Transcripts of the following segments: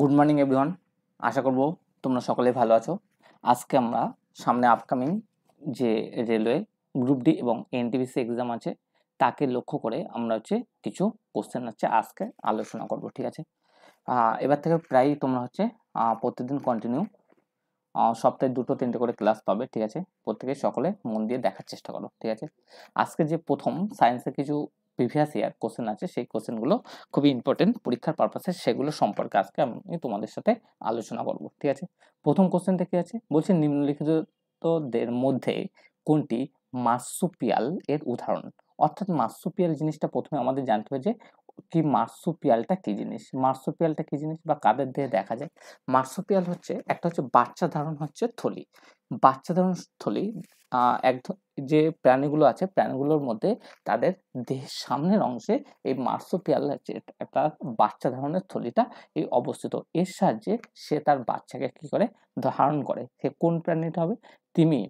Good morning everyone. আশা করব তোমরা সকলে ভালো আছো। আজকে আমরা সামনে আপকামিং যে রেলওয়ে গ্রুপ ডি এবং এনটিপিসি এক্সাম আছে তাকে লক্ষ্য করে আমরা কিছু কোশ্চেন আজকে আলোচনা করব, ঠিক আছে? এবার থেকে প্রায় তোমরা প্রতিদিন কন্টিনিউ সপ্তাহে 2-3টে করে ক্লাস পাবে, ঠিক আছে? প্রত্যেকে সকলে মন দিয়ে দেখার চেষ্টা করো, ঠিক আছে? আজকে যে প্রথম সায়েন্সের কিছু প্রিভিয়াস ইয়ার কোশ্চেন আছে, সেই কোশ্চেনগুলো খুবই ইম্পর্টেন্ট পরীক্ষার পারপাসে, সেগুলো সম্পর্কে আজকে আমি তোমাদের সাথে আলোচনা করব, ঠিক আছে? প্রথম কোশ্চেনটা কি আছে বলছে, নিম্নলিখিতদের মধ্যে কোনটি মার্সুপিয়াল এর উদাহরণ? অর্থাৎ মার্সুপিয়াল জিনিসটা প্রথমে আমাদের জানতে হবে যে কি মার্সুপিয়ালটা কি জিনিস, মার্সুপিয়ালটা কি জিনিস বা কাদের দেহে দেখা যায়। মার্সুপিয়াল একটা বাচ্চা ধারণ থলি। বাচ্চা ধারণ থলি এক যে প্রাণীগুলো আছে, প্রাণীগুলোর মধ্যে তাদের দেহের সামনের অংশে এই মার্সুপিয়াল একটা বাচ্চা ধারণের থলিটা এই অবস্থিত। এর সাহায্যে সে তার বাচ্চাকে কি করে ধারণ করে। সে কোন প্রাণীটা হবে? তিমি,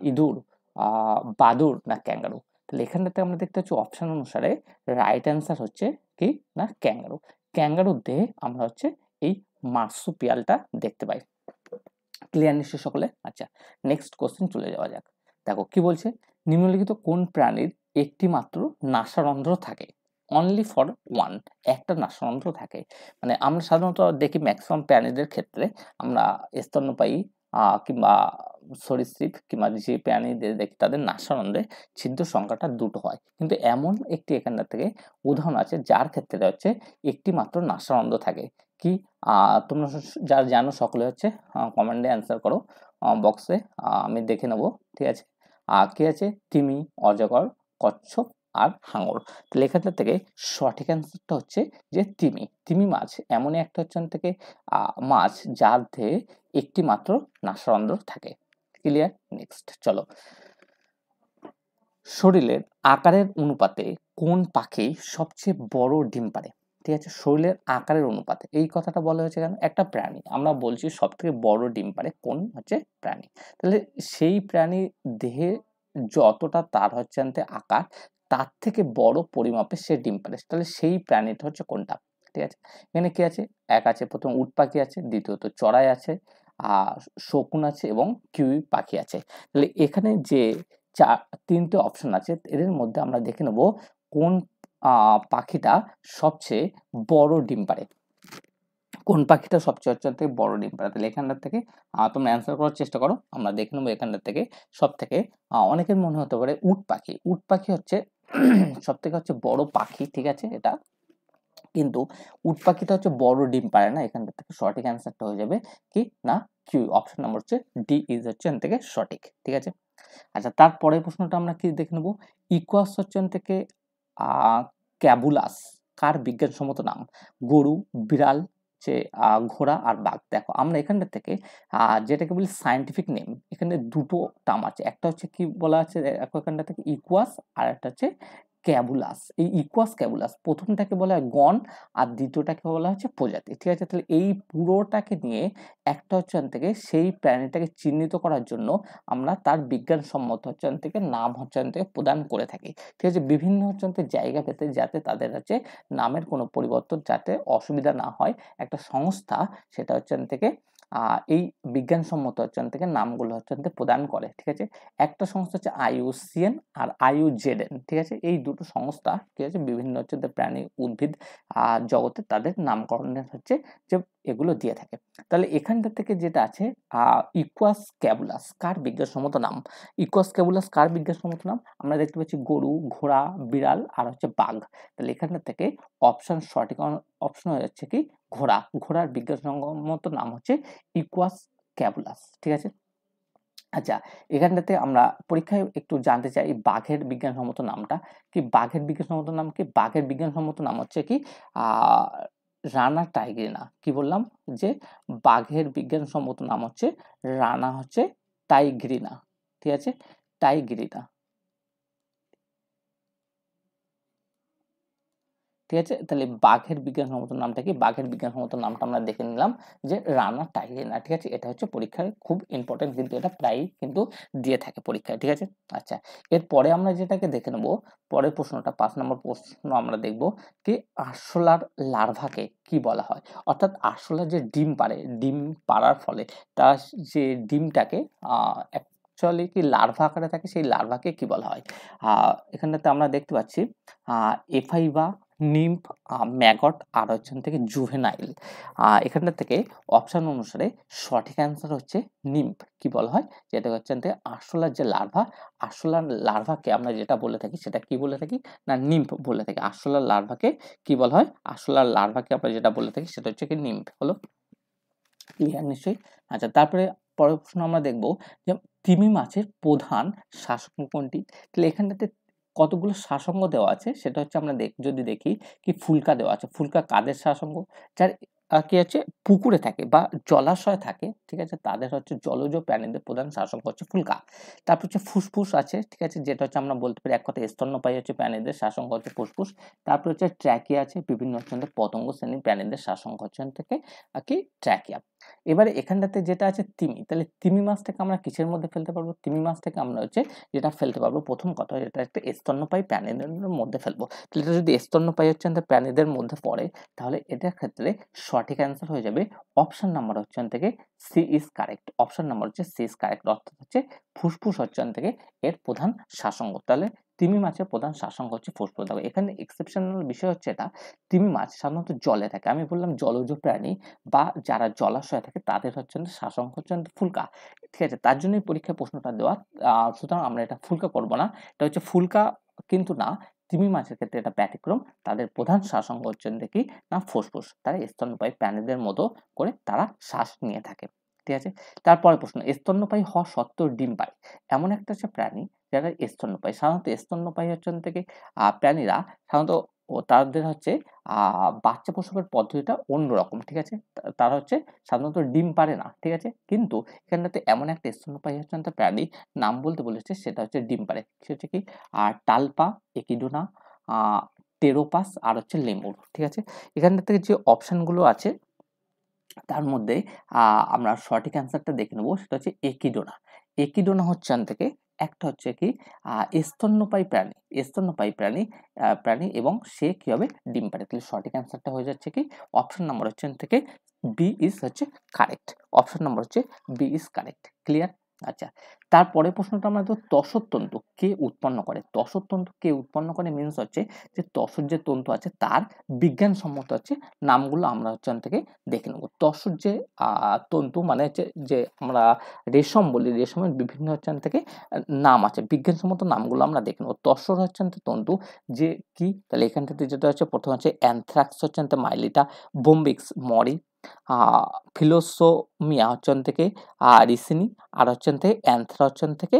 ইঁদুর, বাদুড় না ক্যাঙ্গারু? তাহলে এখানটাতে আমরা দেখতে পাচ্ছি অপশন অনুসারে রাইট অ্যান্সার হচ্ছে কি না ক্যাঙ্গারু। ক্যাঙ্গারুর দেহে আমরা এই মার্সুপিয়ালটা দেখতে পাই। ক্লিয়ার নিশ্চয় সকলে? আচ্ছা, নেক্সট কোশ্চেন চলে যাওয়া যাক। দেখো কি বলছে, নিম্নলিখিত কোন প্রাণীর একটি মাত্র নাসারন্ধ্র থাকে? অনলি ফর ওয়ান, একটা নাসারন্ধ্র থাকে। মানে আমরা সাধারণত দেখি ম্যাক্সিমাম প্রাণীদের ক্ষেত্রে আমরা স্তন্যপায়ী কিংবা সরীসৃপ কিংবা যে প্রাণীদের দেখি তাদের নাসারন্ধ্রে ছিদ্র সংখ্যাটা 2টো হয়, কিন্তু এমন একটি এখানটা থেকে উদাহরণ আছে যার ক্ষেত্রে একটি মাত্র নাসারন্ধ্র থাকে। কি তোমরা যারা জানো সকলে কমেন্টে অ্যান্সার করো বক্সে, আমি দেখে নেব, ঠিক আছে? কি আছে? তিমি, অজগর, কচ্ছপ আর হাঙর। তাহলে এখানটা থেকে সঠিক অ্যান্সারটা হচ্ছে যে তিমি। তিমি মাছ এমনই একটা থেকে মাছ যার দেহে একটি মাত্র নাসারন্ধ্র থাকে। ক্লিয়ার? নেক্সট চলো, শরীরের আকারের অনুপাতে কোন পাখি সবচেয়ে বড় ডিম পারে? ঠিক আছে, শরীরের আকারের অনুপাতে এই কথাটা বলা হয়েছে কেন? একটা প্রাণী আমরা বলছি সব থেকে বড় ডিম পারে, কোন প্রাণী? তাহলে সেই প্রাণী দেহে যতটা তার আকার, তার থেকে বড় পরিমাপে সে ডিম পারে, তাহলে সেই প্রাণীটা কোনটা? ঠিক আছে, এখানে কি আছে? এক আছে, প্রথম উট পাখি আছে, দ্বিতীয়ত চড়াই আছে, শকুন আছে এবং কিউই পাখি আছে। তাহলে এখানে যে তিনটে অপশন আছে, এদের মধ্যে আমরা দেখে নেব কোন পাখিটা সবচেয়ে বড় ডিম পারে। কোন পাখিটা সবচেয়ে বড় ডিম পারে? তাহলে এখানটা থেকে তোমরা অ্যান্সার করার চেষ্টা করো। আমরা দেখে নেবো এখানটা থেকে সব থেকে অনেকের মনে হতে পারে উট পাখি। উট পাখি সব থেকে বড় পাখি, ঠিক আছে এটা, কিন্তু উট পাখিটা বড় ডিম পারে না। এখানটা থেকে সঠিক অ্যান্সারটা হয়ে যাবে কি না Q, option number D is এখান থেকে সঠিক, ঠিক আছে? আচ্ছা, তারপরের প্রশ্নটা আমরা কি দেখে নেব, ইকুয়াস থেকে ক্যাবুলাস কার বিজ্ঞানসম্মত নাম? গরু, বিড়াল, ঘোড়া আর বাঘ। দেখো আমরা এখানটা থেকে যেটাকে বলি সায়েন্টিফিক নেম, এখানে দুটো টার্ম আছে, একটা কি বলা আছে এখানটা থেকে ইকুয়াস, আর একটা ক্যাবুলাস। এই ইকুয়াস ক্যাবুলাস প্রথমটাকে বলা হয় গণ, আর দ্বিতীয়টাকে বলা হচ্ছে প্রজাতি, ঠিক আছে? তাহলে এই পুরোটাকে নিয়ে একটা থেকে সেই প্রাণীটাকে চিহ্নিত করার জন্য আমরা তার বিজ্ঞানসম্মত থেকে নাম থেকে প্রদান করে থাকি, ঠিক আছে? বিভিন্ন জায়গা পেতে, যাতে তাদের নামের কোনো পরিবর্তন যাতে অসুবিধা না হয়, একটা সংস্থা সেটা থেকে এই বিজ্ঞানসম্মত থেকে নামগুলো প্রদান করে, ঠিক আছে? একটা সংস্থা IUCN আর IUZN, ঠিক আছে? এই দুটো সংস্থা, ঠিক আছে, বিভিন্ন প্রাণী উদ্ভিদ জগতে তাদের নামকরণের যে এগুলো দিয়ে থাকে। তাহলে এখানটা থেকে যেটা আছে ইকুয়াস ক্যাবুলাস কার বিজ্ঞানসম্মত নাম? ইকুয়াস ক্যাবুলাস কার বিজ্ঞানসম্মত নাম? আমরা দেখতে পাচ্ছি গরু, ঘোড়া, বিড়াল আর বাঘ। তাহলে এখানটা থেকে অপশন সঠিক অপশন হয়ে যাচ্ছে কি ঘোড়া। ঘোড়ার বিজ্ঞানসম্মত নাম ইকুয়াস ক্যাবুলাস, ঠিক আছে? আচ্ছা, এখানটাতে আমরা পরীক্ষায় একটু জানতে চাই বাঘের বিজ্ঞানসম্মত নামটা কি? বাঘের বিজ্ঞানসম্মত নাম কি? বাঘের বিজ্ঞানসম্মত নাম কি রানা টাইগ্রিনা। কি বললাম যে বাঘের বিজ্ঞানসম্মত নাম রানা টাইগ্রিনা, ঠিক আছে? টাইগ্রিনা। ঠিক আছে, তাহলে বাঘের বিজ্ঞানসম্মত নামটা কি? বাঘের বিজ্ঞানসম্মত নামটা আমরা দেখে নিলাম যে রানা টাইগেনা। ঠিক আছে, এটা হচ্ছে পরীক্ষায় খুব ইম্পর্টেন্ট, কিন্তু এটা প্রায়ই কিন্তু দিয়ে থাকে পরীক্ষায়। ঠিক আছে, আচ্ছা এরপরে আমরা যেটাকে দেখে নেব, পরের প্রশ্নটা 5 নম্বর প্রশ্ন আমরা দেখব কি আরশোলার লার্ভাকে কি বলা হয়। অর্থাৎ আরশোলা যে ডিম পাড়ে, ডিম পাড়ার ফলে তার যে ডিমটাকে অ্যাকচুয়ালি কি লার্ভা আকারে থাকে, সেই লার্ভাকে কি বলা হয়? এখানটাতে আমরা দেখতে পাচ্ছি এফাইভা, নিম্ফ, ম্যাগট আর হচ্ছে থেকে জুভেনাইল। এখানটা থেকে অপশন অনুসারে সঠিক অ্যান্সার হচ্ছে নিম্ফ। কি বলা হয়? যেটা হচ্ছে আরশোলার যে লার্ভা, আরশোলার লার্ভাকে আমরা যেটা বলে থাকি সেটা কি বলে থাকি না নিম্ফ বলে থাকি। আরশোলার লার্ভাকে কি বলা হয়? আরশোলার লার্ভাকে আমরা যেটা বলে থাকি সেটা হচ্ছে কি নিম্ফ। হলো ক্লিয়ার নিশ্চয়ই? আচ্ছা তারপরে পরের প্রশ্ন আমরা দেখব যে তিমি মাছের প্রধান শাসক কোনটি? তাহলে এখানটাতে কতগুলো শাসঙ্গ দেওয়া আছে সেটা হচ্ছে আমরা যদি দেখি কি ফুলকা দেওয়া আছে। ফুলকা কাদের শাসঙ্গ? যার কি হচ্ছে পুকুরে থাকে বা জলাশয় থাকে, ঠিক আছে, তাদের হচ্ছে জলজ প্রাণীদের প্রধান শাসক হচ্ছে ফুলকা। তারপর হচ্ছে ফুসফুস আছে, ঠিক আছে, যেটা হচ্ছে আমরা বলতে পারি এক কথায় স্তন্যপায়ী হচ্ছে প্রাণীদের শাসঙ্গ হচ্ছে ফুসফুস। তারপর হচ্ছে ট্র্যাকিয়া আছে, বিভিন্ন হচ্ছে পতঙ্গ শ্রেণীর প্রাণীদের শাসঙ্গ হচ্ছে থেকে কি ট্র্যাকিয়া। এবারে এখানটাতে যেটা আছে তিমি, তাহলে তিমি মাছটাকে আমরা কিসের মধ্যে ফেলতে পারবো? তিমি মাছটাকে আমরা হচ্ছে যেটা ফেলতে পারবো, প্রথম কথা এটা একটা স্তন্যপায়ী প্রাণীদের মধ্যে ফেলবো। তাহলে এটা যদি স্তন্যপায়ী হচ্ছে প্রাণীদের মধ্যে পড়ে, তাহলে এটার ক্ষেত্রে সঠিক অ্যান্সার হয়ে যাবে অপশন নাম্বার হচ্ছে থেকে C is correct. Option number হচ্ছে সি ইজ কারেক্ট, অর্থাৎ হচ্ছে ফুসফুস হচ্ছে থেকে এর প্রধান শাসঙ্গ। তাহলে তিমি মাছের প্রধান শাসঙ্গ হচ্ছে ফুসফুস। দেখো এখানে এক্সেপশনাল বিষয় হচ্ছে এটা, তিমি মাছ সাধারণত জলে থাকে। আমি বললাম জলজ প্রাণী বা যারা জলাশয়ে থাকে তাদের হচ্ছে শাসঙ্গ হচ্ছে ফুলকা। ঠিক আছে, তার জন্যই পরীক্ষায় প্রশ্নটা দেওয়া। সুতরাং আমরা এটা ফুলকা করব না, এটা হচ্ছে ফুলকা কিন্তু না, তিমি মাছের ক্ষেত্রে এটা ব্যতিক্রম। তাদের প্রধান শাসঙ্গ হচ্ছেন দেখি না ফুসফুস। তারা স্তন্যপায়ী প্রাণীদের মতো করে তারা শ্বাস নিয়ে থাকে। ঠিক আছে, তারপরে প্রশ্ন, স্তন্যপায়ী হওয়া সত্ত্বেও ডিম পায় এমন একটা হচ্ছে প্রাণী যারা স্তন্যপায়ী। সাধারণত স্তন্যপায়ী হচ্ছেন থেকে প্রাণীরা সাধারণত তাদের হচ্ছে বাচ্চা প্রসবের পদ্ধতিটা অন্যরকম। ঠিক আছে, তারা হচ্ছে সাধারণত ডিম পারে না। ঠিক আছে, কিন্তু এখানটাতে এমন একটা স্তন্যপায়ী হচ্ছে প্রাণী নাম বলতে বলেছে, সেটা হচ্ছে ডিম পারে। সে হচ্ছে কি টালপা, একিডোনা, টেরোপাস আর হচ্ছে লেমুর। ঠিক আছে, এখানটা থেকে যে অপশনগুলো আছে তার মধ্যে আমরা সঠিক অ্যান্সারটা দেখে নেবো, সেটা হচ্ছে একিডোনা। একিডোনা হচ্ছে থেকে একটা হচ্ছে কি স্তন্যপায়ী প্রাণী, স্তন্যপায়ী প্রাণী এবং সে কি হবে ডিম পারে। তাহলে সঠিক অ্যান্সারটা হয়ে যাচ্ছে কি অপশন নাম্বার হচ্ছে থেকে বি ইজ হচ্ছে কারেক্ট। অপশন নাম্বার হচ্ছে বি ইজ কারেক্ট। ক্লিয়ার? আচ্ছা তারপরে প্রশ্নটা আমরা তো তসর তন্তু কে উৎপন্ন করে? তসর তন্তু কে উৎপন্ন করে মিনস হচ্ছে যে তসর যে তন্তু আছে তার বিজ্ঞানসম্মত হচ্ছে নামগুলো আমরা হচ্ছে থেকে দেখে নেব। তসর যে তন্তু মানে হচ্ছে যে আমরা রেশম বলি, রেশমের বিভিন্ন হচ্ছে থেকে নাম আছে, বিজ্ঞানসম্মত নামগুলো আমরা দেখে নেব। তসর হচ্ছে তন্তু যে কি, তাহলে এখান থেকে যেটা হচ্ছে প্রথম হচ্ছে অ্যানথ্রাক্স হচ্ছে মাইলিটা, বোম্বিক্স মরি, ফিলোসোমিয়া হচ্ছে থেকে রিসিনি আর হচ্ছে থেকে অ্যানথ্রা হচ্ছে থেকে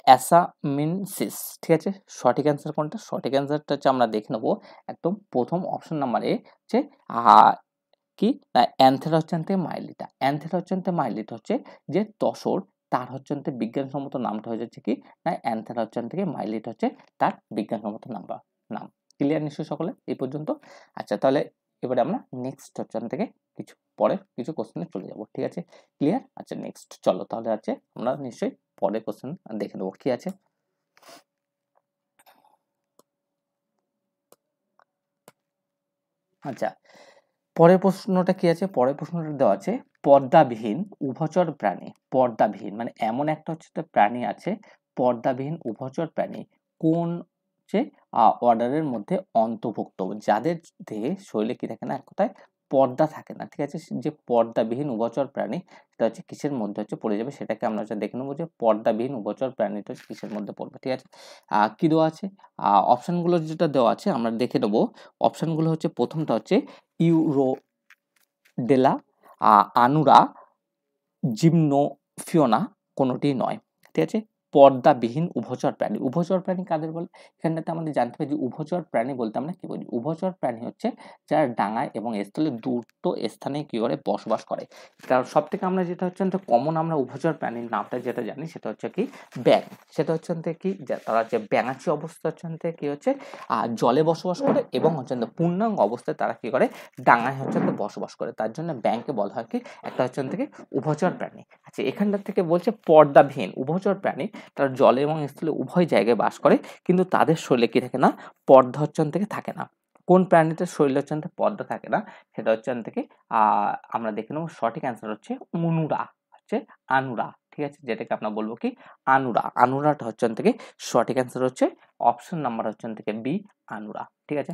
অ্যাসামিনসিস। ঠিক আছে, সঠিক অ্যান্সার কোনটা? সঠিক অ্যান্সারটা হচ্ছে আমরা দেখে নেবো একদম প্রথম অপশন নাম্বারে হচ্ছে কি না অ্যানথেরা হচ্ছে মাইলিটা। অ্যানথেরা হচ্ছে মাইলিটা হচ্ছে যে তসর, তার হচ্ছে বিজ্ঞানসম্মত নামটা হয়ে যাচ্ছে কি না অ্যানথেরা হচ্ছে থেকে মাইলিটা হচ্ছে তার বিজ্ঞানসম্মত নাম। ক্লিয়ার নিশ্চয়ই সকলে এই পর্যন্ত? আচ্ছা তাহলে এবারে আমরা নেক্সট হচ্ছে থেকে কিছু পরের কিছু কোশ্চেনে চলে যাব। ঠিক আছে, ক্লিয়ার? আচ্ছা নেক্সট চলো তাহলে আছে আমরা নিশ্চয়ই পরের কোশ্চেন দেখে নেবো কি আছে। আচ্ছা পরের প্রশ্নটা কি আছে? পরের প্রশ্নটা দেওয়া আছে পর্দাবিহীন উভচর প্রাণী। পর্দাবিহীন মানে এমন একটা হচ্ছে প্রাণী আছে পর্দাবিহীন উভচর প্রাণী কোন হচ্ছে অর্ডারের মধ্যে অন্তর্ভুক্ত, যাদের দেহে শরীরে কি থাকে না এক কথায় পর্দা থাকে না। ঠিক আছে, যে পর্দাবিহীন উভচর প্রাণী সেটা হচ্ছে কিসের মধ্যে হচ্ছে পড়ে যাবে, সেটাকে আমরা হচ্ছে দেখে নেবো যে পর্দাবিহীন উভচর প্রাণীটা হচ্ছে কিসের মধ্যে পড়বে। ঠিক আছে, কি দেওয়া আছে অপশনগুলো যেটা দেওয়া আছে আমরা দেখে নেবো। অপশনগুলো হচ্ছে প্রথমটা হচ্ছে ইউরোডেলা, আনুরা, জিমনোফিওনা কোনোটি নয়। ঠিক আছে, পর্দাবিহীন উভচর প্রাণী। উভচর প্রাণী কাদের বলে? এখানটাতে আমাদের জানতে হবে যে উভচর প্রাণী বলতে আমরা কি বলি? উভচর প্রাণী হচ্ছে যারা ডাঙায় এবং স্থলে দুটো স্থানে কি করে বসবাস করে। কারণ সব থেকে আমরা যেটা হচ্ছে কমন আমরা উভচর প্রাণীর নামটা যেটা জানি সেটা হচ্ছে কি ব্যাঙ। সেটা হচ্ছে কি তারা যে ব্যাঙাচি অবস্থা হচ্ছে কি হচ্ছে জলে বসবাস করে এবং হচ্ছে পূর্ণাঙ্গ অবস্থায় তারা কি করে ডাঙায় হচ্ছে বসবাস করে। তার জন্য ব্যাঙকে বলা হয় কি একটা হচ্ছে থেকে উভচর প্রাণী। আচ্ছা, এখানটা থেকে বলছে পর্দাবিহীন উভচর প্রাণী, তারা জলে এবং স্থলে উভয় জায়গায় বাস করে, কিন্তু তাদের শরীরে কি থাকে না, পর্দা হচ্ছে থেকে থাকে না। কোন প্রাণীদের শরীরে হচ্ছে পর্দা থাকে না সেটা হচ্ছে থেকে আমরা দেখে নেব। সঠিক অ্যান্সার হচ্ছে অনুরা, হচ্ছে আনুরা। ঠিক আছে, যেটাকে আমরা বলবো কি আনুরা। আনুরাটা হচ্ছে থেকে সঠিক অ্যান্সার হচ্ছে অপশন নাম্বার হচ্ছে থেকে বি, আনুরা। ঠিক আছে,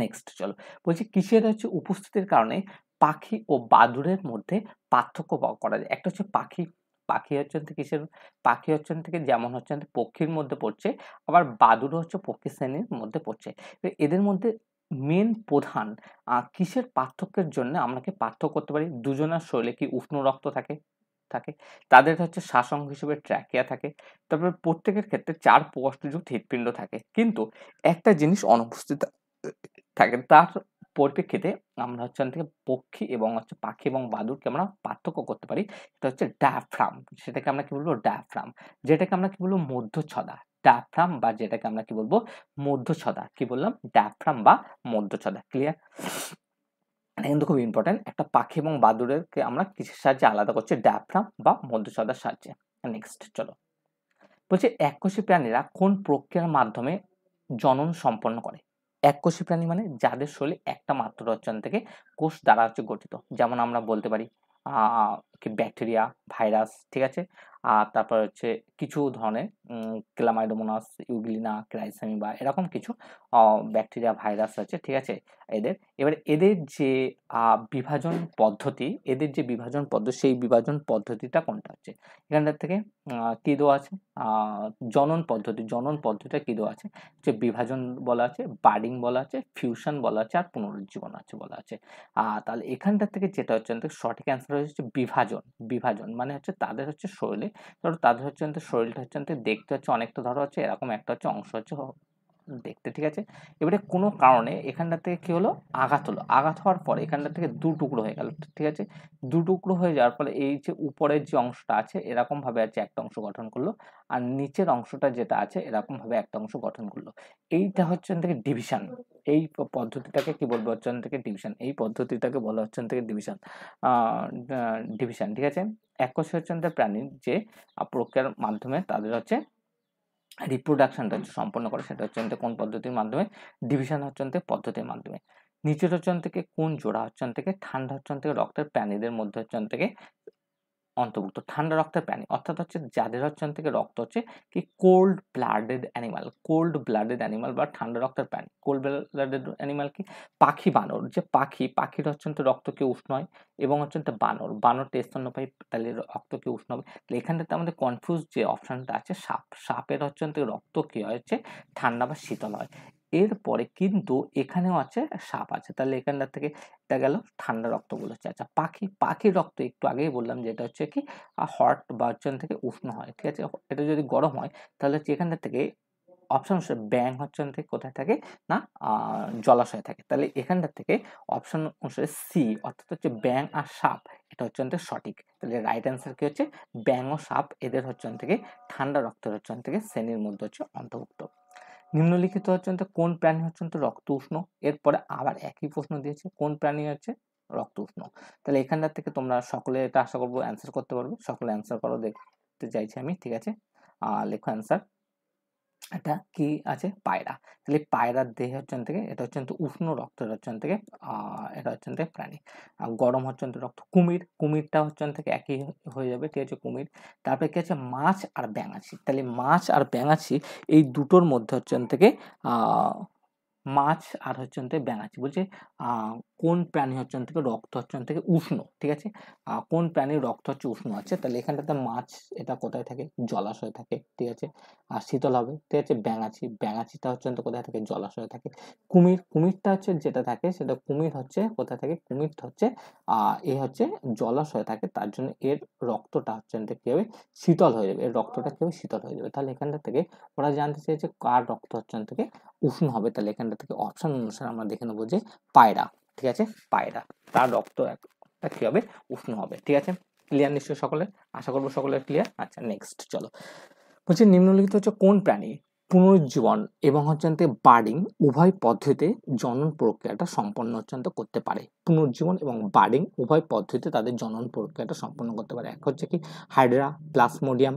নেক্সট চলো। বলছি কিসের হচ্ছে উপস্থিতির কারণে পাখি ও বাদুড়ের মধ্যে পার্থক্য করা যায়? একটা হচ্ছে পাখি, পাখি হচ্ছে কিসের, পাখি হচ্ছে থেকে যেমন হচ্ছে পক্ষীর মধ্যে পড়ছে, আবার বাদুড় হচ্ছে পক্ষী শ্রেণীর মধ্যে পড়ছে। এদের মধ্যে মেন প্রধান কিসের পার্থক্যের জন্য আমরা কি পার্থক্য করতে পারি? দুজনের শরীরে কি উষ্ণ রক্ত থাকে, থাকে তাদের হচ্ছে শ্বাসঙ্গ হিসেবে ট্র্যাকিয়া থাকে, তারপরে প্রত্যেকের ক্ষেত্রে 4 প্রকোষ্ঠযুক্ত হৃৎপিণ্ড থাকে, কিন্তু একটা জিনিস অনুপস্থিত থাকে। তার পরিপ্রেক্ষিতে আমরা হচ্ছে থেকে পক্ষী এবং হচ্ছে পাখি এবং বাদুড়কে আমরা পার্থক্য করতে পারি। এটা হচ্ছে ডায়াফ্রাম, সেটাকে আমরা কি বলবো ডায়াফ্রাম, যেটাকে আমরা কি বলবো মধ্যচ্ছদা। ডায়াফ্রাম বা যেটাকে আমরা কি বলবো মধ্যচ্ছদা। কি বললাম? ডায়াফ্রাম বা মধ্যচ্ছদা। ক্লিয়ার? এটা কিন্তু খুব ইম্পর্টেন্ট। একটা পাখি এবং বাদুড়েরকে আমরা কিসের সাহায্যে আলাদা করছি? ডায়াফ্রাম বা মধ্যচ্ছদার সাহায্যে। নেক্সট চলো। বলছে এককোষী প্রাণীরা কোন প্রক্রিয়ার মাধ্যমে জনন সম্পন্ন করে? এককোষী প্রাণী মানে যাদের শরীরে একটা মাত্র রচন থেকে কোষ দ্বারা হচ্ছে গঠিত। যেমন আমরা বলতে পারি কি ব্যাকটেরিয়া, ভাইরাস, ঠিক আছে? তারপর হচ্ছে কিছু ধরনের ক্লামাইডোমোনাস, ইউগ্লিনা, ক্রাইসেমিবা এরকম কিছু ব্যাকটেরিয়া, ভাইরাস আছে, ঠিক আছে? এদের এবারে এদের যে বিভাজন পদ্ধতি, এদের যে বিভাজন পদ্ধতি সেই বিভাজন পদ্ধতিটা কোনটা হচ্ছে? এখানটার থেকে কি দেওয়া আছে? জনন পদ্ধতি। জনন পদ্ধতিটা কি দেওয়া আছে? যে বিভাজন বলা আছে, বার্ডিং বলা আছে, ফিউশন বলা আছে, আর পুনরুজ্জীবন আছে বলা আছে। তাহলে এখানটার থেকে যেটা হচ্ছে সঠিক অ্যান্সার হচ্ছে বিভাজন। বিভাজন মানে হচ্ছে তাদের হচ্ছে শরীরে, ধরো তাদের হচ্ছে শরীরটা হচ্ছে দেখতে হচ্ছে অনেকটা, ধরো হচ্ছে এরকম একটা হচ্ছে অংশ হচ্ছে দেখতে, ঠিক আছে? এবারে কোনো কারণে এখানটা থেকে কি হলো? আঘাত হলো। আঘাত হওয়ার পরে এখানটা থেকে 2 টুকরো হয়ে গেল, ঠিক আছে? 2 টুকরো হয়ে যাওয়ার ফলে এই যে উপরের যে অংশটা আছে এরকম ভাবে আছে একটা অংশ গঠন করলো, আর নিচের অংশটা যেটা আছে এরকম ভাবে একটা অংশ গঠন করলো। এইটা হচ্ছে থেকে ডিভিশন। এই পদ্ধতিটাকে কি বলবো হচ্ছে থেকে ডিভিশন। এই পদ্ধতিটাকে বলা হচ্ছে থেকে ডিভিশন। ডিভিশন, ঠিক আছে? এককোষী হচ্ছে প্রাণীর যে প্রক্রিয়ার মাধ্যমে তাদের হচ্ছে রিপ্রোডাকশনটা সম্পন্ন করে, সেটা হচ্ছে কোন পদ্ধতির মাধ্যমে? ডিভিশন হচ্ছে পদ্ধতির মাধ্যমে। নিচের হচ্ছে থেকে কোন জোড়া হচ্ছে থেকে ঠান্ডা হচ্ছে থেকে রক্তের প্রাণীদের মধ্যে হচ্ছে থেকে অন্তর্ভুক্ত? ঠান্ডা রক্তের প্রাণী অর্থাৎ হচ্ছে যাদের হচ্ছে থেকে রক্ত হচ্ছে কি cold blooded animal. Cold blooded animal বা ঠান্ডা রক্তের প্রাণী। কোল্ড ব্লাডেড অ্যানিমাল কি? পাখি, বানর। যে পাখির হচ্ছে রক্ত কি উষ্ণ হয়, এবং হচ্ছে বানর, বানরটা স্তন্যপায়ী, তাহলে রক্ত কি উষ্ণ হবে। তাহলে এখানটাতে আমাদের কনফিউজ যে অপশনটা আছে সাপ। সাপের হচ্ছে রক্ত কি হচ্ছে ঠান্ডা বা শীতল হয়। এরপরে কিন্তু এখানেও আছে সাপ আছে, তাহলে এখানটা থেকে এটা গেল ঠান্ডা রক্ত বলেছে। আচ্ছা, পাখির রক্ত একটু আগেই বললাম যেটা হচ্ছে কি হট বা হচ্ছে থেকে উষ্ণ হয়, ঠিক আছে? এটা যদি গরম হয় তাহলে হচ্ছে এখানটা থেকে অপশন অনুসারে ব্যাঙ হচ্ছে থেকে কোথায় থাকে না জলাশয়ে থাকে। তাহলে এখানটা থেকে অপশন অনুসারে সি অর্থাৎ হচ্ছে ব্যাঙ আর সাপ, এটা হচ্ছে সঠিক। তাহলে রাইট অ্যান্সার কি হচ্ছে? ব্যাঙ ও সাপ এদের হচ্ছে থেকে ঠান্ডা রক্তের হচ্ছে থেকে শ্রেণীর মধ্যে হচ্ছে অন্তর্ভুক্ত। নিম্নলিখিত হচ্ছে কোন প্রাণী হচ্ছে রক্ত উষ্ণ? এরপরে আবার একই প্রশ্ন দিয়েছে, কোন প্রাণী হচ্ছে রক্ত উষ্ণ? তাহলে এখানটা থেকে তোমরা সকলে এটা আশা করবো অ্যান্সার করতে পারবে। সকলে অ্যান্সার করো দেখতে চাইছি আমি, ঠিক আছে? লেখো অ্যান্সার। এটা কি আছে? পায়রা। তাহলে পায়রার দেহ হচ্ছে থেকে এটা হচ্ছে উষ্ণ রক্তের হচ্ছে থেকে এটা হচ্ছে থেকে প্রাণী। গরম হচ্ছে রক্ত। কুমিরটা হচ্ছে থেকে একই হয়ে যাবে, ঠিক আছে? কুমির। তারপরে কি আছে? মাছ আর ব্যাঙাচি। তাহলে মাছ আর ব্যাঙাচি এই দুটোর মধ্যে হচ্ছে থেকে মাছ আর হচ্ছে ব্যাঙাচি। বলছে কোন প্রাণী হচ্ছে থেকে রক্ত হচ্ছে থেকে উষ্ণ, ঠিক আছে? কোন প্রাণীর রক্ত হচ্ছে উষ্ণ আছে, তাহলে এখানটাতে মাছ এটা কোথায় থাকে? জলাশয়ে থাকে, ঠিক আছে? আর শীতল হবে, ঠিক আছে? ব্যাঙাচিটা হচ্ছে কোথায় থাকে? জলাশয়ে থাকে। কুমিরটা হচ্ছে যেটা থাকে সেটা কুমির হচ্ছে কোথায় থাকে? কুমির হচ্ছে হচ্ছে জলাশয়ে থাকে, তার জন্য এর রক্তটা হচ্ছে কি হবে? শীতল হয়ে যাবে, এর রক্তটা কি হবে? শীতল হয়ে যাবে। তাহলে এখানটা থেকে ওরা জানতে চেয়েছে কার রক্ত হচ্ছে থেকে উষ্ণ হবে, তাহলে এখানটা থেকে অপশন অনুসারে আমরা দেখে নেবো যে পায়রা, ঠিক আছে? পায়রা, তার রক্ত কি হবে? উষ্ণ হবে, ঠিক আছে? ক্লিয়ার নিশ্চয়ই সকলে? আশা করবো সকলের ক্লিয়ার। আচ্ছা, নেক্সট চলো। বলছে নিম্নলিখিত হচ্ছে কোন প্রাণী পুনরুজ্জীবন এবং হচ্ছে বার্ডিং উভয় পদ্ধতিতে জনন প্রক্রিয়াটা সম্পন্ন হচ্ছে করতে পারে? পুনরুজ্জীবন এবং বার্ডিং উভয় পদ্ধতিতে তাদের জনন প্রক্রিয়াটা সম্পন্ন করতে পারে। এক হচ্ছে কি হাইড্রা, প্লাজমোডিয়াম,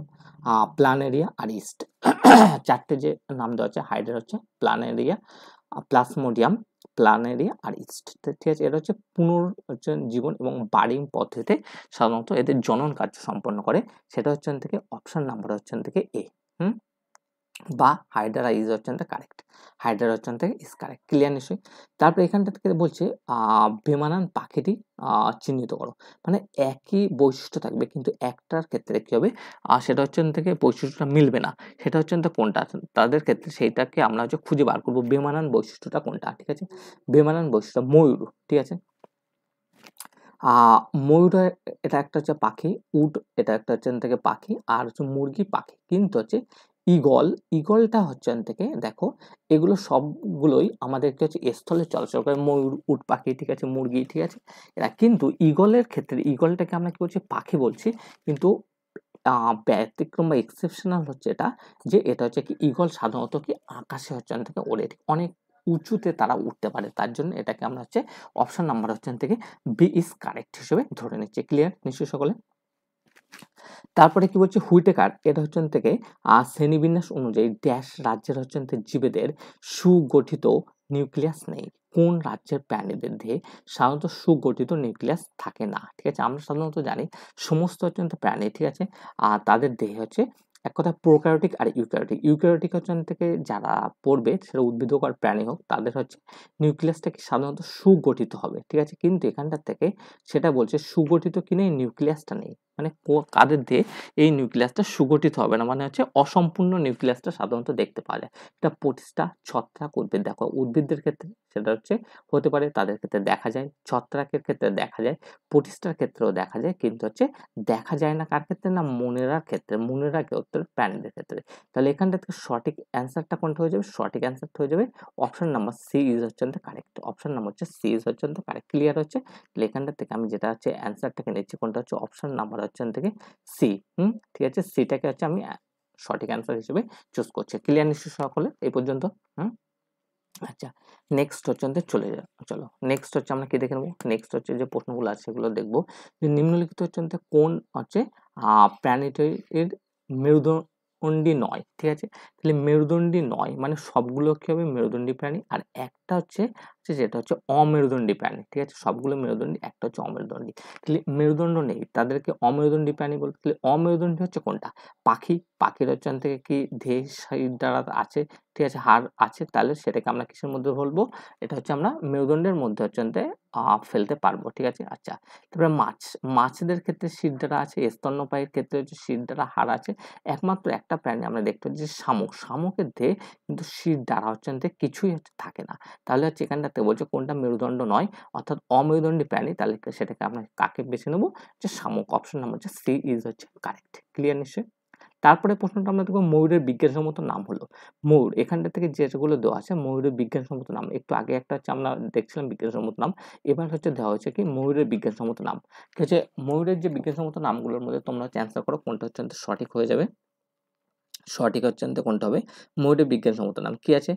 প্লানেরিয়া আর ইস্ট। চারটে যে নাম দেওয়া আছে, হাইড্রা হচ্ছে, প্লানেরিয়া, প্লাজমোডিয়াম, প্লানেরিয়া আর ইস্ট, ঠিক আছে? এটা হচ্ছে পুনরুজ্জীবন এবং বার্ডিং পদ্ধতিতে সাধারণত এদের জনন কার্য সম্পন্ন করে। সেটা হচ্ছে থেকে অপশন নাম্বার হচ্ছে থেকে এ, বা হাইড্রা ইজ হচ্ছে কারেক্ট। হাইড্রা হচ্ছে থেকে ইজ কারেক্ট। ক্লিয়ার নিশ্চয়ই? তারপরে এখানটা থেকে বলছে বেমানান পাখিটি চিহ্নিত করো। মানে একই বৈশিষ্ট্য থাকবে কিন্তু একটার ক্ষেত্রে কি হবে? সেটা হচ্ছে থেকে বৈশিষ্ট্যটা মিলবে না। সেটা হচ্ছে কোনটা? তাদের ক্ষেত্রে সেইটাকে আমরা হচ্ছে খুঁজে বার করবো বেমানান বৈশিষ্ট্যটা কোনটা, ঠিক আছে? বেমানান বৈশিষ্ট্য ময়ূর, ঠিক আছে? ময়ূর এটা একটা হচ্ছে পাখি, উট এটা একটা হচ্ছে থেকে পাখি, আর হচ্ছে মুরগি পাখি, কিন্তু হচ্ছে ঈগলটা হচ্ছে থেকে দেখো এগুলো সবগুলোই আমাদেরকে হচ্ছে স্থলে চলাচল করে। ময়ূর, উট পাখি, ঠিক আছে? মুরগি, ঠিক আছে? এরা কিন্তু ঈগলের ক্ষেত্রে ঈগলটাকে আমরা কি বলছি? পাখি বলছি, কিন্তু ব্যতিক্রম বা এক্সেপশনাল হচ্ছে এটা, যে এটা হচ্ছে কি ঈগল সাধারণত কি আকাশে হচ্ছে থেকে ওড়ে, অনেক উঁচুতে তারা উঠতে পারে, তার জন্য এটাকে আমরা হচ্ছে অপশন নাম্বার হচ্ছে থেকে বি ইজ কারেক্ট হিসেবে ধরে নিচ্ছি। ক্লিয়ার নিশ্চয়ই সকলে? তারপরে কি বলছে হুইটেকার, এটা হচ্ছে থেকে শ্রেণীবিন্যাস অনুযায়ী ড্যাশ রাজ্যের হচ্ছে জীবেদের সুগঠিত নিউক্লিয়াস নেই। কোন রাজ্যের প্রাণীদের দেহে সাধারণত সুগঠিত নিউক্লিয়াস থাকে না, ঠিক আছে? আমরা সাধারণত জানি সমস্ত হচ্ছে প্রাণী, ঠিক আছে, তাদের দেহে হচ্ছে এক কথা প্রোক্যারিওটিক আর ইউক্যারিওটিক। ইউক্যারিওটিক হচ্ছে থেকে যারা পড়বে সেটা উদ্ভিদকর প্রাণী হোক, তাদের হচ্ছে নিউক্লিয়াসটা কি সাধারণত সুগঠিত হবে, ঠিক আছে? কিন্তু এখানটার থেকে সেটা বলছে সুগঠিত কি নেই? নিউক্লিয়াসটা নেই। মানে কাদের দেহে এই নিউক্লিয়াসটা সুগঠিত হবে না, মানে হচ্ছে অসম্পূর্ণ নিউক্লিয়াসটা সাধারণত দেখতে পাওয়া যায়। এটা প্রতিষ্ঠা ছত্রাক উদ্ভিদ, দেখো উদ্ভিদদের ক্ষেত্রে সেটা হচ্ছে হতে পারে, তাদের ক্ষেত্রে দেখা যায়, ছত্রাকের ক্ষেত্রে দেখা যায়, প্রতিষ্ঠার ক্ষেত্রেও দেখা যায়, কিন্তু হচ্ছে দেখা যায় না কার ক্ষেত্রে? না মুনেরার ক্ষেত্রে, মুনেরা ক্ষেত্রে, প্রাণীদের ক্ষেত্রে। তাহলে এখানটা থেকে সঠিক অ্যান্সারটা কোনটা হয়ে যাবে? সঠিক অ্যান্সারটা হয়ে যাবে অপশন নাম্বার সি ইজ হচ্ছে কারেক্ট। অপশন নাম্বার হচ্ছে সি ইজ হচ্ছে কারেক্ট। ক্লিয়ার হচ্ছে? তাহলে এখানটা থেকে আমি যেটা হচ্ছে অ্যান্সারটাকে নিচ্ছি, কোনটা হচ্ছে অপশন নাম্বার হচ্ছে থেকে সি, ঠিক আছে? সিটাকে হচ্ছে আমি সঠিক অ্যান্সার হিসেবে চুজ করছি। ক্লিয়ার নিশ্চয়ই সকলে এই পর্যন্ত? আচ্ছা, নেক্সট হচ্ছে চলে যাও, চলো নেক্সট হচ্ছে আমরা কি দেখে নেবো। নেক্সট হচ্ছে যে প্রশ্নগুলো আছে সেগুলো দেখবো, যে নিম্নলিখিত হচ্ছে কোন হচ্ছে প্রাণীটির মেরুদণ্ডী নয়, ঠিক আছে? তাহলে মেরুদণ্ডী নয় মানে সবগুলো কি হবে? মেরুদণ্ডী প্রাণী, আর একটা হচ্ছে যেটা হচ্ছে অমেরুদণ্ডী প্রাণী, ঠিক আছে? সবগুলো মেরুদণ্ডী, একটা হচ্ছে অমেরুদণ্ডী। তাহলে মেরুদণ্ড নেই, তাদেরকে অমেরুদণ্ডী প্রাণী বলতে। তাহলে অমেরুদণ্ডী হচ্ছে কোনটা? পাখি। পাখির হচ্ছে থেকে কি দেহের দ্বারা আছে, ঠিক আছে, হাড় আছে, তাহলে সেটাকে আমরা কিসের মধ্যে বলবো? এটা হচ্ছে আমরা মেরুদণ্ডের মধ্যে হচ্ছে ফেলতে পারবো, ঠিক আছে? আচ্ছা, তারপরে মাছদের ক্ষেত্রে শিরদাঁড়া আছে, স্তন্যপায়ীর ক্ষেত্রে হচ্ছে শিরদাঁড়া, হাড় আছে। একমাত্র একটা প্রাণী আমরা দেখতে পাচ্ছি যে শামুক, শামুকের দেহে কিন্তু শিরদাঁড়া হচ্ছে কিছুই হচ্ছে থাকে না। তাহলে হচ্ছে এখানটাতে বলছে কোনটা মেরুদণ্ড নয়, অর্থাৎ অমেরুদণ্ডী প্রাণী, তাহলে সেটাকে আমরা কাকে বেছে নেবো? যে শামুক। অপশন নাম্বার হচ্ছে সি ইজ হচ্ছে কারেক্ট। ক্লিয়ার নিশ্চয়ই? তারপরে প্রশ্নটা আমরা দেখবো ময়ূরের বিজ্ঞানসম্মত নাম হলো। ময়ূর, এখানটা থেকে যেগুলো দেওয়া আছে ময়ূরের বিজ্ঞানসম্মত নাম, একটু আগে একটা হচ্ছে আমরা দেখছিলাম বিজ্ঞানসম্মত নাম, এবার হচ্ছে দেওয়া হয়েছে কি ময়ূরের বিজ্ঞানসম্মত নাম। ঠিক আছে, ময়ূরের যে বিজ্ঞানসম্মত নামগুলোর মধ্যে তোমরা হচ্ছে অ্যান্সার করো কোনটা হচ্ছে সঠিক হয়ে যাবে। সঠিক হচ্ছে কোনটা হবে? ময়ূরের বিজ্ঞানসম্মত নাম কি আছে?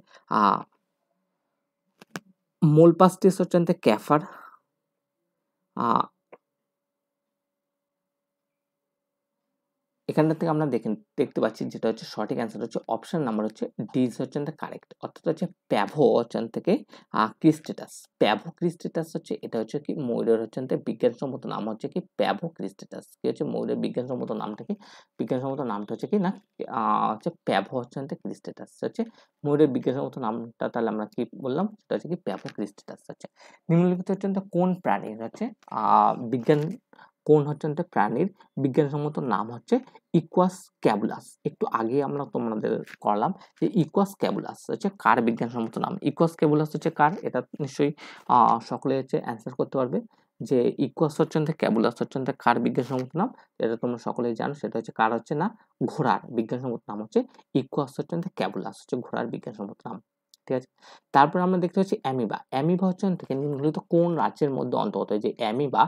মোলপাস্টিস হচ্ছে ক্যাফার, এখানে এখানটা থেকে আমরা দেখতে পাচ্ছি যেটা হচ্ছে সঠিক অ্যান্সার হচ্ছে অপশন নাম্বার হচ্ছে ডি হচ্ছে কারেক্ট, অর্থাৎ হচ্ছে প্যাভো হচ্ছে থেকে ক্রিস্টেটাস। প্যাভো ক্রিস্টেটাস হচ্ছে এটা হচ্ছে কি ময়ূরের হচ্ছে বিজ্ঞানসম্মত নাম হচ্ছে কি প্যাভো ক্রিস্টেটাস। কি হচ্ছে ময়ূরের বিজ্ঞানসম্মত নামটা কি, বিজ্ঞানসম্মত নামটা হচ্ছে কি না হচ্ছে প্যাভো হচ্ছে ক্রিস্টেটাস হচ্ছে ময়ূরের বিজ্ঞানসম্মত নামটা। তাহলে আমরা কি বললাম, সেটা হচ্ছে কি প্যাভো ক্রিস্টেটাস হচ্ছে। নিম্নলিখিত হচ্ছে কোন প্রাণীর হচ্ছে বিজ্ঞান কোন হচ্ছে প্রাণীর বিজ্ঞানসম্মত নাম হচ্ছে ইকুয়াস ক্যাবুলাস। একটু আগে আমরা তোমাদের করলাম যে ইকুয়াস ক্যাবুলাস হচ্ছে কার বিজ্ঞানসম্মত নাম। ইকুয়াস ক্যাবুলাস হচ্ছে কার, এটা নিশ্চয়ই সকলে হচ্ছে অ্যান্সার করতে পারবে যে ইকুয়াস হচ্ছে ক্যাবুলাস হচ্ছে কার বিজ্ঞানসম্মত নাম। এটা তোমরা সকলেই জানো, সেটা হচ্ছে কার হচ্ছে না ঘোড়ার বিজ্ঞানসম্মত নাম হচ্ছে ইকুয়াস হচ্ছে ক্যাবুলাস হচ্ছে ঘোড়ার বিজ্ঞানসম্মত নাম। ঠিক আছে, তারপর আমরা দেখতে পাচ্ছি অ্যামিবা। অ্যামিবা হচ্ছে থেকে নিম্নলিখিত কোন রাজ্যের মধ্যে অন্তর্গত, যে অ্যামিবা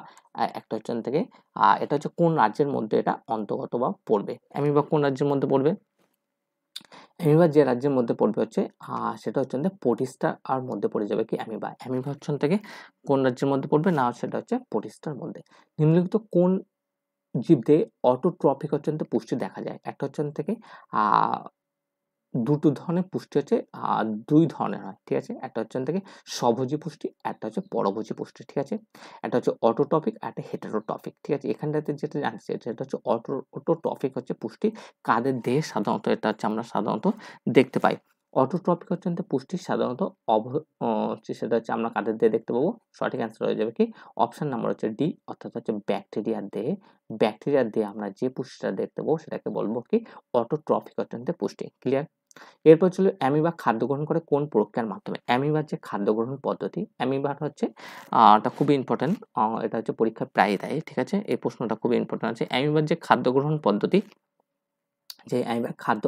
একটা হচ্ছে থেকে এটা হচ্ছে কোন রাজ্যের মধ্যে এটা অন্তর্গত বা পড়বে। অ্যামিবা কোন রাজ্যের মধ্যে পড়বে, অ্যামিবা যে রাজ্যের মধ্যে পড়বে হচ্ছে সেটা হচ্ছে পটিস্টার আর মধ্যে পড়ে যাবে কি অ্যামিবা। অ্যামিবা হচ্ছে থেকে কোন রাজ্যের মধ্যে পড়বে না, সেটা হচ্ছে পটিস্টার মধ্যে। নিম্নলিখিত কোন জীবদের অটোট্রফিক হচ্ছে পুষ্টি দেখা যায়। একটা হচ্ছে থেকে দুটো ধরনের পুষ্টি হচ্ছে দুই ধরনের হয়। ঠিক আছে, একটা হচ্ছে থেকে স্বভোজী পুষ্টি, একটা হচ্ছে পরভোজী পুষ্টি। ঠিক আছে, একটা হচ্ছে অটোট্রফিক, একটা হেটারোট্রফিক। ঠিক আছে, এখানটাতে যেটা জানছি সেটা হচ্ছে অটোট্রফিক হচ্ছে পুষ্টি কাদের দেহে সাধারণত এটা হচ্ছে আমরা সাধারণত দেখতে পাই। অটোট্রফিক হচ্ছে পুষ্টি সাধারণত সেটা হচ্ছে আমরা কাদের দেহে দেখতে পাবো। সঠিক অ্যান্সার হয়ে যাবে কি অপশন নাম্বার হচ্ছে ডি, অর্থাৎ হচ্ছে ব্যাকটেরিয়ার দেহে। ব্যাকটেরিয়ার দেহে আমরা যে পুষ্টিটা দেখতে পাবো সেটাকে বলবো কি অটোট্রফিক হচ্ছে পুষ্টি। ক্লিয়ার। এরপর ছিল অ্যামিবা খাদ্য গ্রহণ করে কোন প্রক্রিয়ার মাধ্যমে। অ্যামিবার যে খাদ্য গ্রহণ পদ্ধতি, অ্যামিবার হচ্ছে এটা খুবই ইম্পর্টেন্ট, এটা হচ্ছে পরীক্ষা প্রায় দেয়। ঠিক আছে, এই প্রশ্নটা খুবই ইম্পর্টেন্ট আছে। অ্যামিবার যে খাদ্য গ্রহণ পদ্ধতি, যে অ্যামিবার খাদ্য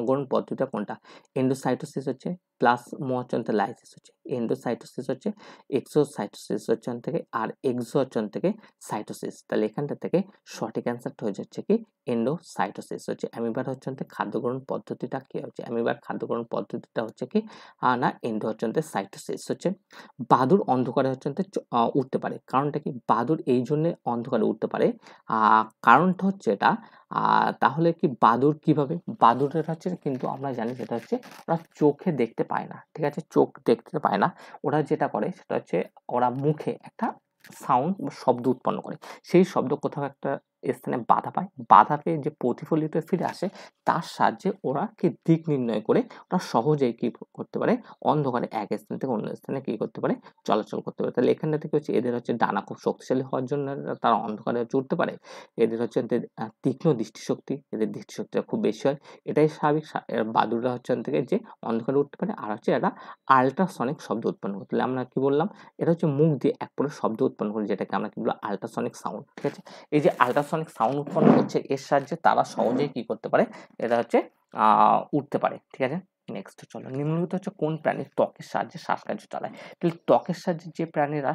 গ্রহণ পদ্ধতিটা কোনটা, এন্ডোসাইটোসিস হচ্ছে প্লাস লাইসিস হচ্ছে। এন্ডোসাইটোসিস হচ্ছে, এক্সোসাইটোসিস হচ্ছে থেকে, আর এক্সো হচ্ছে থেকে সাইটোসিস। তাহলে এখানটা থেকে সঠিক অ্যান্সারটা হয়ে যাচ্ছে কি এন্ডোসাইটোসিস হচ্ছে। অ্যামিবার হচ্ছে খাদ্য গ্রহণ পদ্ধতিটা কি হচ্ছে, অ্যামিবার খাদ্য গ্রহণ পদ্ধতিটা হচ্ছে কি না এন্ডো হচ্ছে সাইটোসিস হচ্ছে। বাদুড় অন্ধকারে হচ্ছে উঠতে পারে, কারণটা কি, বাদুড় এই জন্য অন্ধকারে উঠতে পারে কারণটা হচ্ছে এটা তাহলে কি বাদুড় কিভাবে, বাদুড়ের হচ্ছে কিন্তু আমরা জানি সেটা হচ্ছে ওরা চোখে দেখতে পায় না। ঠিক আছে, চোখ দেখতে পায় না, ওরা যেটা করে সেটা হচ্ছে ওরা মুখে একটা সাউন্ড শব্দ উৎপন্ন করে। সেই শব্দ কোথাও একটা স্থানে বাধা পায়, বাধা পেয়ে যে প্রতিফলিত ফিরে আসে তার সাহায্যে ওরা কি দিক নির্ণয় করে ওরা সহজেই কি করতে পারে, অন্ধকারে এক স্থান থেকে অন্য স্থানে কি করতে পারে, চলাচল করতে পারে। তাহলে এখানটা থেকে হচ্ছে এদের হচ্ছে ডানা খুব শক্তিশালী হওয়ার জন্য তারা অন্ধকারে হচ্ছে উঠতে পারে। এদের হচ্ছে তীক্ষ্ণ দৃষ্টিশক্তি, এদের দৃষ্টিশক্তিটা খুব বেশি হয়, এটাই স্বাভাবিক। বাদুড়রা হচ্ছে থেকে যে অন্ধকারে উঠতে পারে, আর হচ্ছে এরা আল্ট্রাসনিক শব্দ উৎপন্ন করে। তাহলে আমরা কি বললাম, এটা হচ্ছে মুখ দিয়ে এক প্রকার শব্দ উৎপন্ন করে, যেটাকে আমরা কি বলবো আল্ট্রাসনিক সাউন্ড। ঠিক আছে, এই যে আল্ট্রাসনিক সাউন্ড উৎপন্ন হচ্ছে এর সাহায্যে তারা সহজেই কি করতে পারে, এটা হচ্ছে উঠতে পারে। ঠিক আছে, নেক্সট চলো, নিম্নলিখিত হচ্ছে কোন প্রাণী ত্বকের সাহায্যে শ্বাসকার্য চালায়। তাহলে ত্বকের সাহায্যে যে প্রাণীরা